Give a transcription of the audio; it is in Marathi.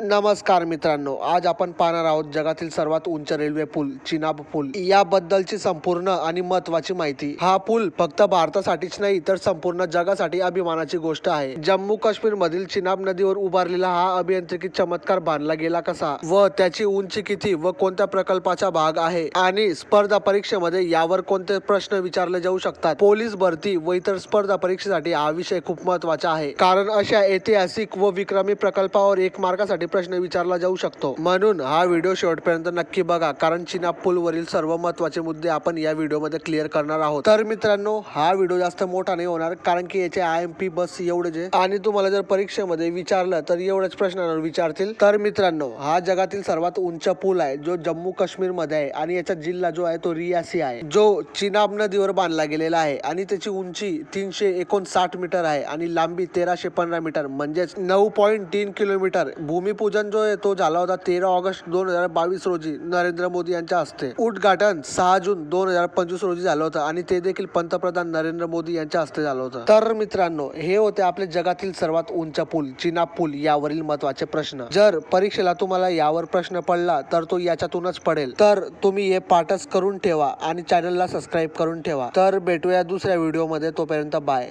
नमस्कार मित्रांनो, आज आपण पाहणार आहोत जगातील सर्वात उंच रेल्वे पूल चिनाब पूल याबद्दलची संपूर्ण आणि महत्त्वाची माहिती। हा पूल फक्त भारतासाठीच नाही तर संपूर्ण जगासाठी अभिमानाची गोष्ट आहे। जम्मू काश्मीर मधील चिनाब नदीवर उभारलेला हा अभियांत्रिकी चमत्कार बांधला गेला कसा व त्याची उंची किती व कोणत्या प्रकल्पाचा भाग आहे आणि स्पर्धा परीक्षेमध्ये यावर कोणते प्रश्न विचारले जाऊ शकतात। पोलीस भरती व इतर स्पर्धा परीक्षेसाठी हा विषय खूप महत्त्वाचा आहे, कारण अशा ऐतिहासिक व विक्रमी प्रकल्पावर एक मार्कासाठी प्रश्न विचारला जाऊ शकतो। म्हणून हा व्हिडिओ शेवटपर्यंत नक्की बघा, कारण चिनाब पूल वरील सर्व महत्त्वाचे मुद्दे आपण या व्हिडिओमध्ये क्लिअर करणार आहोत। तर मित्रांनो, हा व्हिडिओ जास्त मोठा नाही होणार, कारण की याचे IMP बस एवढेच आहे आणि तुम्हाला जर परीक्षेमध्ये विचारलं तर एवढ्याच प्रश्नांवर विचारतील। तर मित्रांनो, हा जगातील सर्वात उंच पूल आहे जो जम्मू काश्मीर मध्ये आहे आणि याचा जिल्हा जो आहे तो रियासी आहे, जो चिनाब नदीवर बांधला गेलेला आहे आणि त्याची उंची 359 मीटर आहे आणि लांबी 1315 मीटर म्हणजेच 9.3 किलोमीटर। भूमिपूजन जो आहे तो झाला होता 13 ऑगस्ट 2022 रोजी नरेंद्र मोदी यांच्या हस्ते। उद्घाटन 6 जून 2025 रोजी झालं होतं आणि ते देखील पंतप्रधान नरेंद्र मोदी यांच्या हस्ते झालं होतं। तर मित्रांनो, हे होते आपले जगातील सर्वात उंच पूल चिनाब पूल यावरील महत्त्वाचे प्रश्न। जर परीक्षेला तुम्हाला यावर प्रश्न पडला तर तो याच्यातूनच पडेल, तर तुम्ही हे पाठच करून ठेवा आणि चॅनलला सबस्क्राईब करून ठेवा। तर भेटूया दुसऱ्या व्हिडिओमध्ये, तोपर्यंत बाय।